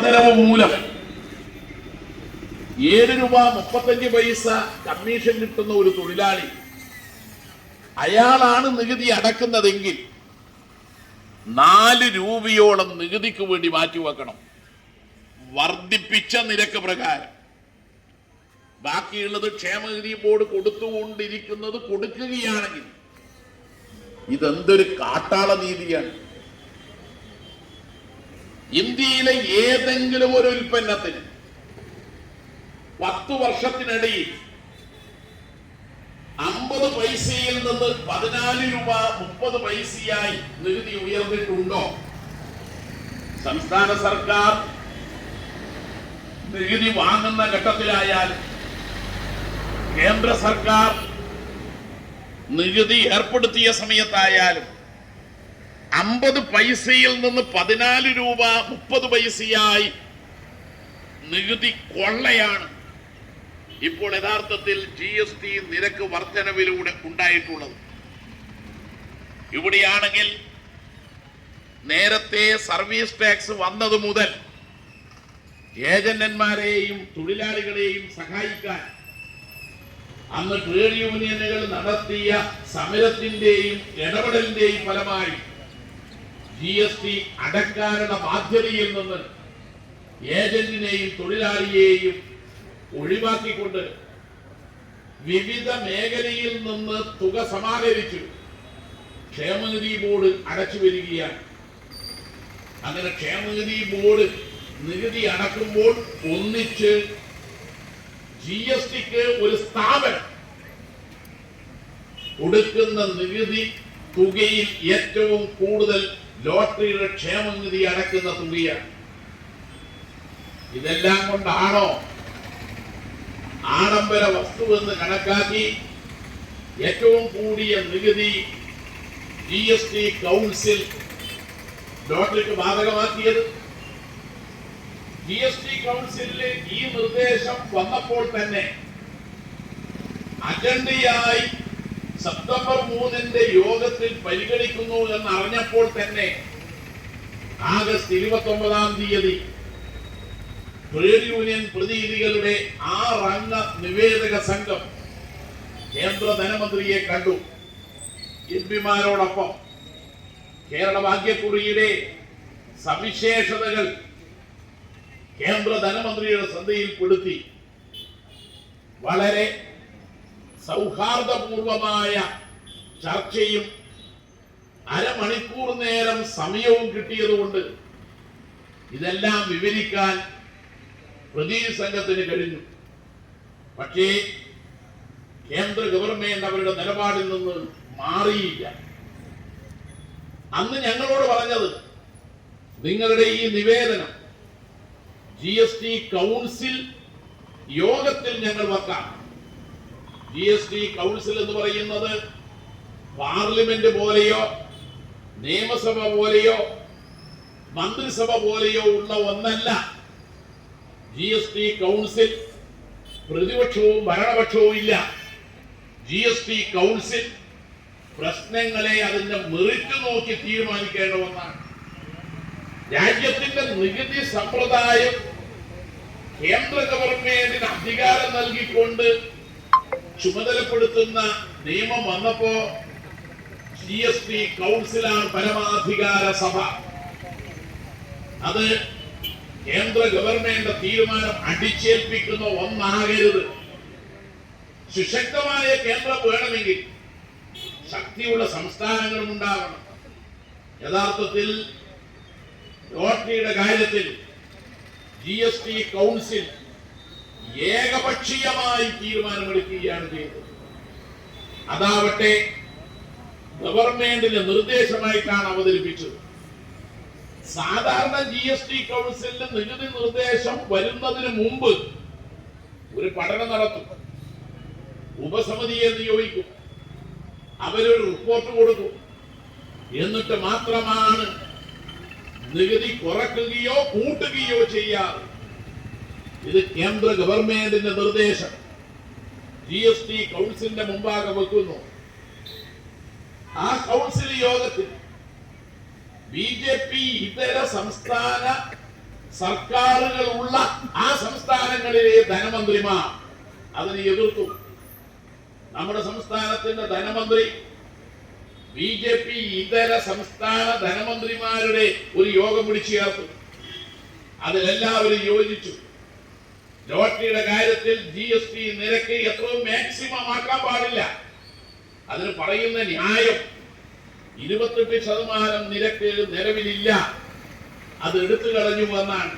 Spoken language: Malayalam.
വർധനവ് മൂലം 7 രൂപ 35 പൈസ കമ്മീഷൻ കിട്ടുന്ന ഒരു തൊഴിലാളി അയാളാണ് നികുതി അടക്കുന്നതെങ്കിൽ 4 രൂപയോളം നികുതിക്ക് വേണ്ടി മാറ്റിവെക്കണം, വർദ്ധിപ്പിച്ച നിരക്ക് പ്രകാരം. ബാക്കിയുള്ളത് ക്ഷേമനിധി ബോർഡ് കൊടുത്തുകൊണ്ടിരിക്കുന്നത് കൊടുക്കുകയാണെങ്കിൽ ഇതെന്തൊരു കാട്ടാള നീതിയാണ്. ഇന്ത്യയിലെ ഏതെങ്കിലും ഒരു ഉൽപ്പന്നത്തിന് 10 വർഷത്തിനിടയിൽ 50 പൈസയിൽ നിന്ന് 14 രൂപ 30 പൈസയായി നികുതി ഉയർന്നിട്ടുണ്ടോ? സംസ്ഥാന സർക്കാർ നികുതി വാങ്ങുന്ന ഘട്ടത്തിലായാൽ കേന്ദ്ര സർക്കാർ നികുതി ഏർപ്പെടുത്തിയ സമയത്തായാലും 50 പൈസയിൽ നിന്ന് 14 രൂപ 30 പൈസയായി നികുതി കൊള്ളയാണ് ഇപ്പോൾ യഥാർത്ഥത്തിൽ GST നിരക്ക് വർധനവിലൂടെ ഉണ്ടായിട്ടുള്ളത്. ഇവിടെയാണെങ്കിൽ നേരത്തെ സർവീസ് ടാക്സ് വന്നത് മുതൽ ഏജന്റന്മാരെയും തൊഴിലാളികളെയും സഹായിക്കാൻ അന്ന് ട്രേഡ് യൂണിയനുകൾ നടത്തിയ സമരത്തിന്റെയും ഇടപെടലിന്റെയും ഫലമായി GST അടക്കാനുള്ള ബാധ്യതയിൽ നിന്ന് ഏജന്റിനെയും തൊഴിലാളിയെയും ഒഴിവാക്കിക്കൊണ്ട് വിവിധ മേഖലയിൽ നിന്ന് തുക സമാഹരിച്ചു ക്ഷേമനിധി ബോർഡ് അടച്ചു വരികയാണ്. അങ്ങനെ ക്ഷേമനിധി ബോർഡ് നികുതി അടക്കുമ്പോൾ ഒന്നിച്ച് GSTക്ക് ഒരു സ്ഥാപനം കൊടുക്കുന്ന നികുതി തുകയിൽ ഏറ്റവും കൂടുതൽ ലോട്ടറിയുടെ ക്ഷേമനിധി അടക്കുന്ന തുകയാണ്. ഇതെല്ലാം കൊണ്ടാണോ ആഡംബര വസ്തുവെന്ന് കണക്കാക്കി ഏറ്റവും കൂടിയ നികുതി GST കൗൺസിൽ ലോട്ടറിക്ക് ബാധകമാക്കിയത്? GST കൗൺസിലിന് ഈ നിർദ്ദേശം വന്നപ്പോൾ തന്നെ അജണ്ടയായി സെപ്റ്റംബർ 3 യോഗത്തിൽ പരിഗണിക്കുന്നു എന്ന് അറിഞ്ഞപ്പോൾ തന്നെ ആഗസ്റ്റ് 29 ട്രേഡ് യൂണിയൻ പ്രതിനിധികളുടെ 6 അംഗ നിവേദക സംഘം കേന്ദ്ര ധനമന്ത്രിയെ കണ്ടു. എംപിമാരോടൊപ്പം കേരള ഭാഗ്യക്കുറിയുടെ സവിശേഷതകൾ കേന്ദ്ര ധനമന്ത്രിയുടെ ശ്രദ്ധയിൽപ്പെടുത്തി വളരെ സൗഹാർദ്ദപൂർവമായ ചർച്ചയും അരമണിക്കൂർ നേരം സമയവും കിട്ടിയതുകൊണ്ട് ഇതെല്ലാം വിവരിക്കാൻ പ്രതിനിധി സംഘത്തിന് കഴിഞ്ഞു. പക്ഷേ കേന്ദ്ര ഗവൺമെന്റ് അവരുടെ നിലപാടിൽ നിന്ന് മാറിയില്ല. അന്ന് ഞങ്ങളോട് പറഞ്ഞത് നിങ്ങളുടെ ഈ നിവേദനം GST കൗൺസിൽ യോഗത്തിൽ ഞങ്ങൾ വെക്കാം. GST കൗൺസിൽ എന്ന് പറയുന്നത് പാർലമെന്റ് പോലെയോ നിയമസഭ പോലെയോ മന്ത്രിസഭ പോലെയോ ഉള്ള ഒന്നല്ല. GST കൗൺസിൽ പ്രതിപക്ഷവും ഭരണപക്ഷവും ഇല്ല. GST കൗൺസിൽ പ്രശ്നങ്ങളെ അതിന്റെ മെറിറ്റ് നോക്കി തീരുമാനിക്കേണ്ട ഒന്നാണ്. രാജ്യത്തിന്റെ നികുതി സമ്പ്രദായം കേന്ദ്ര ഗവൺമെന്റിന് അധികാരം നൽകിക്കൊണ്ട് ചുമതലപ്പെടുത്തുന്ന നിയമം വന്നപ്പോ GST കൗൺസിലാണ് പരമാധികാര സഭ. അത് കേന്ദ്ര ഗവൺമെന്റ് തീരുമാനം അടിച്ചേൽപ്പിക്കുന്ന ഒന്നാകരുത്. സുശക്തമായ കേന്ദ്രം വേണമെങ്കിൽ ശക്തിയുള്ള സംസ്ഥാനങ്ങളും ഉണ്ടാവണം. യഥാർത്ഥത്തിൽ ലോട്ടറിയുടെ കാര്യത്തിൽ GST കൗൺസിൽ ഏകപക്ഷീയമായി തീരുമാനമെടുക്കുകയാണ് ചെയ്തത്. അതാവട്ടെ ഗവൺമെന്റിന് നിർദ്ദേശമായിട്ടാണ് അവതരിപ്പിച്ചത്. സാധാരണ GST കൗൺസിലിന് നികുതി നിർദ്ദേശം വരുന്നതിന് മുമ്പ് ഒരു പഠനം നടത്തും, ഉപസമിതിയെ നിയോഗിക്കും, അവരൊരു റിപ്പോർട്ട് കൊടുക്കും. എന്നിട്ട് മാത്രമാണ് നികുതി കുറയ്ക്കുകയോ കൂട്ടുകയോ ചെയ്യാറ്. ഇത് കേന്ദ്ര ഗവൺമെന്റിന്റെ നിർദ്ദേശം GST കൗൺസിലിന്റെ മുമ്പാകെ വെക്കുന്നു. ആ കൗൺസിൽ യോഗത്തിൽ BJP ഇതര സംസ്ഥാന സർക്കാരുകൾ ഉള്ള ആ സംസ്ഥാനങ്ങളിലെ ധനമന്ത്രിമാർ അതിനെ എതിർത്തു. നമ്മുടെ സംസ്ഥാനത്തിന്റെ ധനമന്ത്രി BJP ഇതര സംസ്ഥാന ധനമന്ത്രിമാരുടെ ഒരു യോഗം വിളിച്ചു ചേർത്തു. അതിലെല്ലാവരും യോജിച്ചു. ലോട്ടറിയുടെ കാര്യത്തിൽ GST നിരക്ക് എത്രയും മാക്സിമം ആക്കാൻ പാടില്ല. അതിന് പറയുന്ന ന്യായം 28% നിരക്ക് നിലവിലില്ല, അത് എടുത്തു കളഞ്ഞു എന്നാണ്.